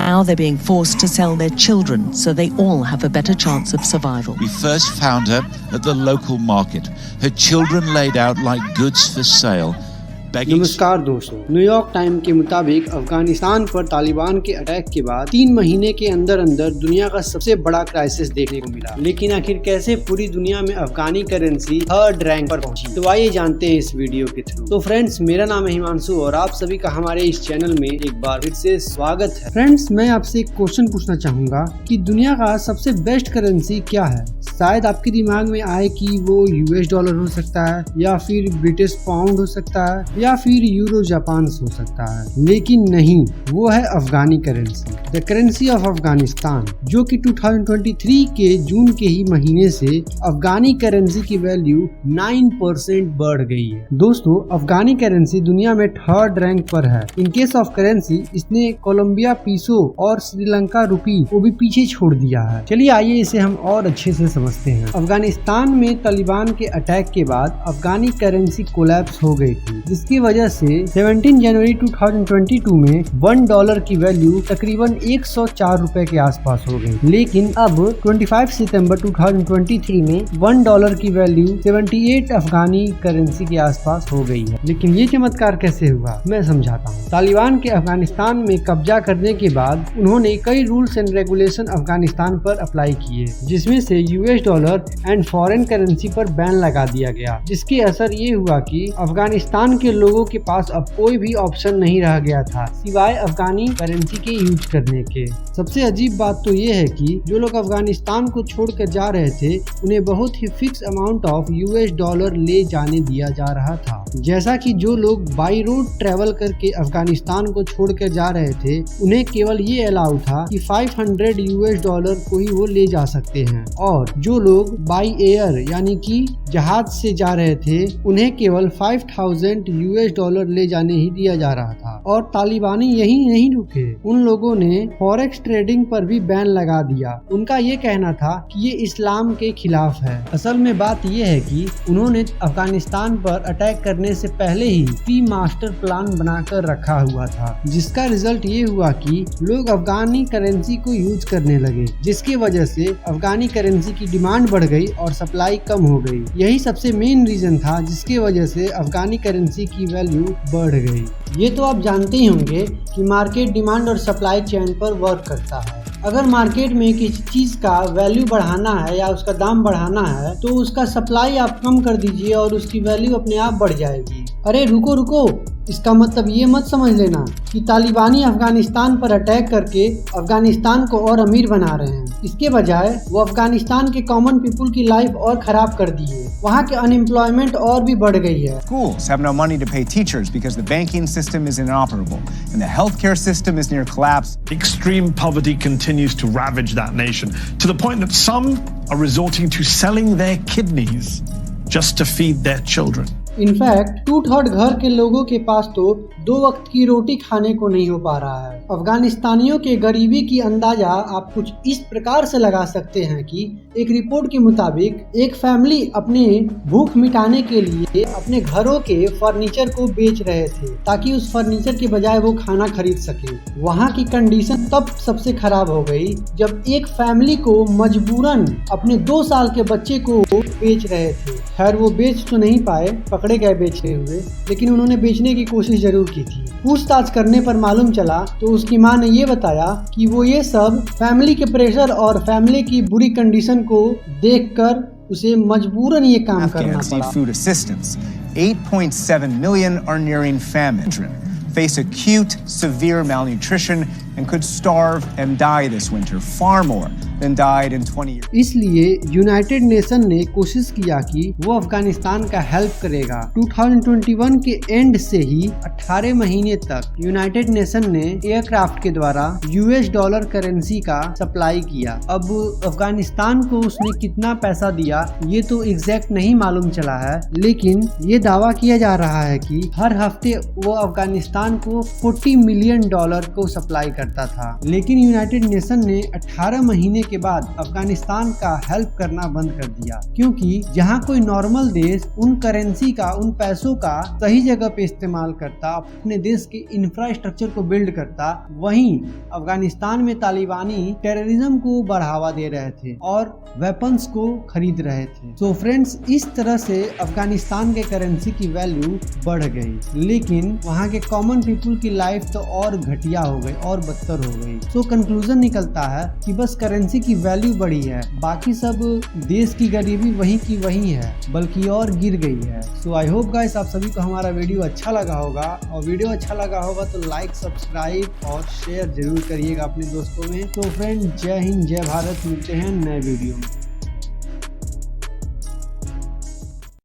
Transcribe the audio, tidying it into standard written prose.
Now they're being forced to sell their children so they all have a better chance of survival. We first found her at the local market, her children laid out like goods for sale. नमस्कार दोस्तों, New York time के मुताबिक अफगानिस्तान पर तालिबान के attack के बाद 3 महीने के अंदर अंदर दुनिया का सबसे बड़ा क्राइसिस देखने को मिला। लेकिन आखिर कैसे पूरी दुनिया में अफगानी करेंसी 3rd रैंक पर पहुंची, तो आइए जानते हैं इस वीडियो के थ्रू। तो फ्रेंड्स, मेरा नाम है हिमांशु और आप सभी का हमारे इस चैनल में एक बार फिर से स्वागत है। फ्रेंड्स, मैं आपसे एक क्वेश्चन पूछना चाहूँगा कि दुनिया का सबसे बेस्ट करेंसी क्या है। शायद आपके दिमाग में आए कि वो US डॉलर हो सकता है, या फिर ब्रिटिश पाउंड हो सकता है, या फिर यूरो जापान हो सकता है, लेकिन नहीं, वो है Afghani currency, the currency of Afghanistan, जो कि 2023 के जून के ही महीने से अफगानी करेंसी की वैल्यू 9% बढ़ गई है। दोस्तों, अफगानी करेंसी दुनिया में 3rd रैंक पर है। इन केस ऑफ करेंसी इसने कोलंबिया पीसो और श्रीलंका रुपी को भी पीछे छोड़ दिया है। चलिए आइए इसे हम और अच्छे से समझते हैं। अफगानिस्तान में तालिबान के अटैक के बाद अफगानी करेंसी कोलैप्स हो गई थी, जिसकी वजह से 17 जनवरी 2022 में $1 की वैल्यू तकरीबन 104 रुपए के आसपास हो गई। लेकिन अब 25 सितंबर 2023 में $1 की वैल्यू 78 अफगानी करेंसी के आसपास हो गई है। लेकिन ये चमत्कार कैसे हुआ, मैं समझाता हूँ। तालिबान के अफगानिस्तान में कब्जा करने के बाद उन्होंने कई रूल्स एंड रेगुलेशन अफगानिस्तान पर अप्लाई किए, जिसमें से US dollar and foreign currency पर बैन लगा दिया गया, जिसके असर ये हुआ कि अफगानिस्तान के लोगों के पास अब कोई भी ऑप्शन नहीं रह गया था सिवाय अफगानी करेंसी के यूज करने के। सबसे अजीब बात तो ये है कि जो लोग अफगानिस्तान को छोड़कर जा रहे थे, उन्हें बहुत ही fix amount of US dollar ले जाने दिया जा रहा था। जैसा कि जो लोग बाई रोड ट्रेवल करके अफगानिस्तान को छोड़कर जा रहे थे, उन्हें केवल ये अलाउ था कि 500 US डॉलर को ही वो ले जा सकते हैं, और जो लोग बाई एयर यानी कि जहाज से जा रहे थे, उन्हें केवल 5000 US डॉलर ले जाने ही दिया जा रहा था। और तालिबानी यही नहीं रुके, उन लोगों ने फॉरेक्स ट्रेडिंग पर भी बैन लगा दिया। उनका ये कहना था कि ये इस्लाम के खिलाफ है। असल में बात ये है कि उन्होंने अफगानिस्तान पर अटैक करने से पहले ही प्री मास्टर प्लान बनाकर रखा हुआ था, जिसका रिजल्ट ये हुआ कि लोग अफगानी करेंसी को यूज करने लगे, जिसकी वजह से अफगानी करेंसी की डिमांड बढ़ गई और सप्लाई कम हो गई। यही सबसे मेन रीजन था जिसकी वजह से अफगानी करेंसी की वैल्यू बढ़ गई। ये तो आप जानते ही होंगे कि मार्केट डिमांड और सप्लाई चेन पर वर्क करता है। अगर मार्केट में किसी चीज का वैल्यू बढ़ाना है या उसका दाम बढ़ाना है, तो उसका सप्लाई आप कम कर दीजिए और उसकी वैल्यू अपने आप बढ़ जाएगी। अरे रुको रुको, इसका मतलब ये मत समझ लेना कि तालिबानी अफगानिस्तान पर अटैक करके अफगानिस्तान को और अमीर बना रहे हैं। इसके बजाय वो अफगानिस्तान के कॉमन पीपल की लाइफ और खराब कर दी है। वहाँ के अनएम्प्लॉयमेंट और भी बढ़ गई है। Schools have no money to pay teachers because the banking system is inoperable and the healthcare system is near collapse. Extreme poverty continues to ravage that nation to the point that some are resorting to selling their kidneys just to feed their children. In fact 2/3 घर के लोगों के पास तो 2 वक्त की रोटी खाने को नहीं हो पा रहा है। अफगानिस्तानियों के गरीबी की अंदाजा आप कुछ इस प्रकार से लगा सकते हैं कि एक रिपोर्ट के मुताबिक एक फैमिली अपने भूख मिटाने के लिए अपने घरों के फर्नीचर को बेच रहे थे, ताकि उस फर्नीचर के बजाय वो खाना खरीद सके। वहाँ की कंडीशन तब सबसे खराब हो गई जब एक फैमिली को मजबूरन अपने 2 साल के बच्चे को बेच रहे थे। खैर, वो बेच तो नहीं पाए, पकड़े गए बेचते हुए, लेकिन उन्होंने बेचने की कोशिश जरूर की थी। पूछताछ करने पर मालूम चला तो उसकी मां ने ये बताया कि वो ये सब फैमिली के प्रेशर और फैमिली की बुरी कंडीशन को देखकर उसे मजबूरन ये काम करना पड़ा। Food assistance. 8.7 million are nearing famine. Children face acute, severe malnutrition and could starve and die this winter, far more than died in 20 years. इसलिए यूनाइटेड नेशन ने कोशिश किया कि वो अफगानिस्तान का हेल्प करेगा। 2021 के एंड से ही 18 महीने तक यूनाइटेड नेशन ने एयरक्राफ्ट के द्वारा US डॉलर करेंसी का सप्लाई किया। अब अफगानिस्तान को उसने कितना पैसा दिया ये तो एग्जैक्ट नहीं मालूम चला है, लेकिन ये दावा किया जा रहा है कि हर हफ्ते वो अफगानिस्तान को $40 मिलियन को सप्लाई करता करता था। लेकिन यूनाइटेड नेशन ने 18 महीने के बाद अफगानिस्तान का हेल्प करना बंद कर दिया, क्योंकि जहां कोई नॉर्मल देश उन करेंसी का, उन पैसों का सही जगह पे इस्तेमाल करता, अपने देश के इंफ्रास्ट्रक्चर को बिल्ड करता, वहीं अफगानिस्तान में तालिबानी टेररिज्म को बढ़ावा दे रहे थे और वेपन्स को खरीद रहे थे। सो फ्रेंड्स, इस तरह से अफगानिस्तान के करेंसी की वैल्यू बढ़ गई, लेकिन वहाँ के कॉमन पीपल की लाइफ तो और घटिया हो गई और बदतर हो गई। सो कंक्लूजन निकलता है कि बस करेंसी की वैल्यू बढ़ी है, बाकी सब देश की गरीबी वही की वही है, बल्कि और गिर गई है। सो आई होप गाइस आप सभी को हमारा वीडियो अच्छा लगा होगा, और वीडियो अच्छा लगा होगा तो लाइक, सब्सक्राइब और शेयर जरूर करिएगा अपने दोस्तों में। तो फ्रेंड, जय हिंद, जय भारत, मिलते हैं नए वीडियो में।